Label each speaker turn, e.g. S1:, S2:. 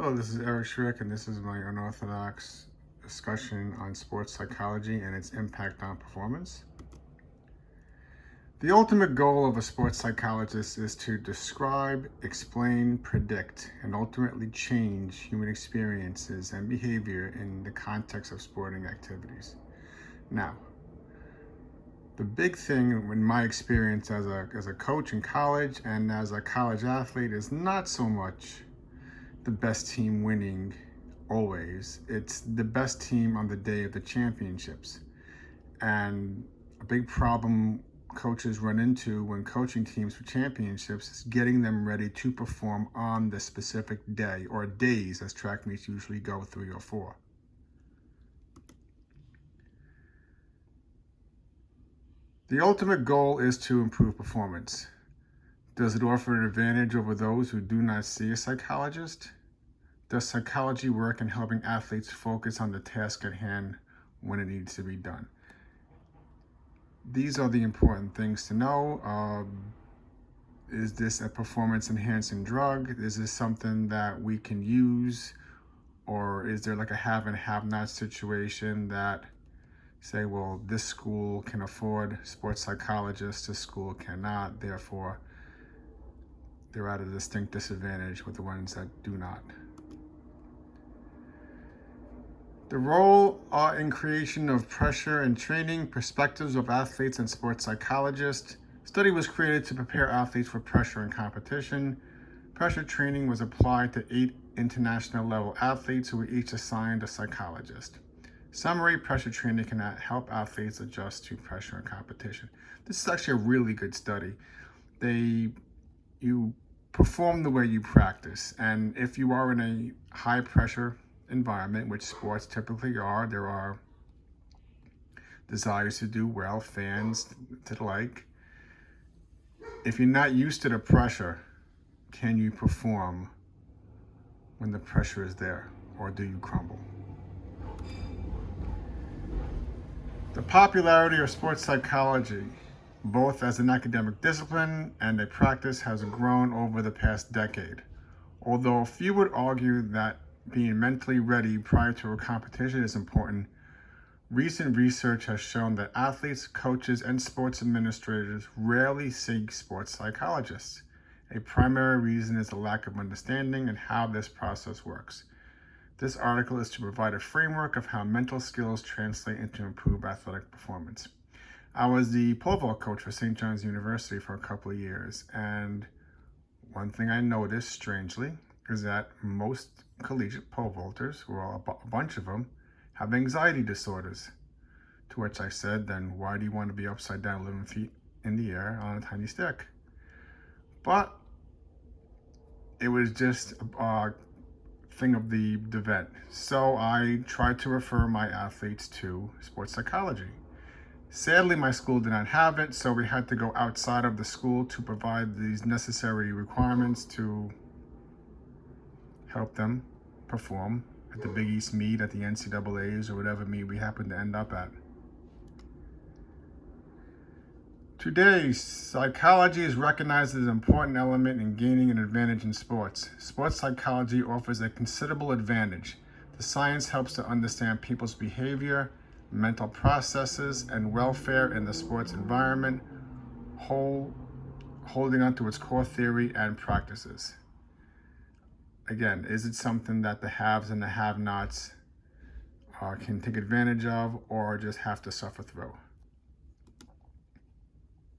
S1: Hello, this is Eric Schrick, and this is my unorthodox discussion on sports psychology and its impact on performance. The ultimate goal of a sports psychologist is to describe, explain, predict, and ultimately change human experiences and behavior in the context of sporting activities. Now, the big thing in my experience as a coach in college and as a college athlete is not so much the best team winning always. It's the best team on the day of the championships. And a big problem coaches run into when coaching teams for championships is getting them ready to perform on the specific day, or days, as track meets usually go 3 or 4. The ultimate goal is to improve performance. Does it offer an advantage over those who do not see a psychologist? Does psychology work in helping athletes focus on the task at hand when it needs to be done? These are the important things to know. Is this a performance-enhancing drug? Is this something that we can use? Or is there like a have and have-not situation that say, well, this school can afford sports psychologists, this school cannot, therefore they're at a distinct disadvantage with the ones that do not. The role in creation of pressure and training, perspectives of athletes and sports psychologists. Study was created to prepare athletes for pressure and competition. Pressure training was applied to 8 international level athletes who were each assigned a psychologist. Summary: pressure training can help athletes adjust to pressure and competition. This is actually a really good study. You perform the way you practice, and if you are in a high pressure environment, which sports typically are, there are desires to do well, fans to the like. If you're not used to the pressure, can you perform when the pressure is there, or do you crumble? The popularity of sports psychology, both as an academic discipline and a practice, has grown over the past decade. Although few would argue that being mentally ready prior to a competition is important, recent research has shown that athletes, coaches, and sports administrators rarely seek sports psychologists. A primary reason is the lack of understanding and how this process works. This article is to provide a framework of how mental skills translate into improved athletic performance. I was the pole vault coach for St. John's University for a couple of years, and one thing I noticed, strangely, is that most collegiate pole vaulters, well, a bunch of them, have anxiety disorders. To which I said, then why do you want to be upside down 11 feet in the air on a tiny stick? But it was just a thing of the event. So I tried to refer my athletes to sports psychology. Sadly, my school did not have it, so we had to go outside of the school to provide these necessary requirements to help them perform at the Big East meet, at the NCAAs, or whatever meet we happen to end up at. Today, psychology is recognized as an important element in gaining an advantage in sports. Sports psychology offers a considerable advantage. The science helps to understand people's behavior, mental processes, and welfare in the sports environment, holding on to its core theory and practices. Again, is it something that the haves and the have-nots can take advantage of, or just have to suffer through?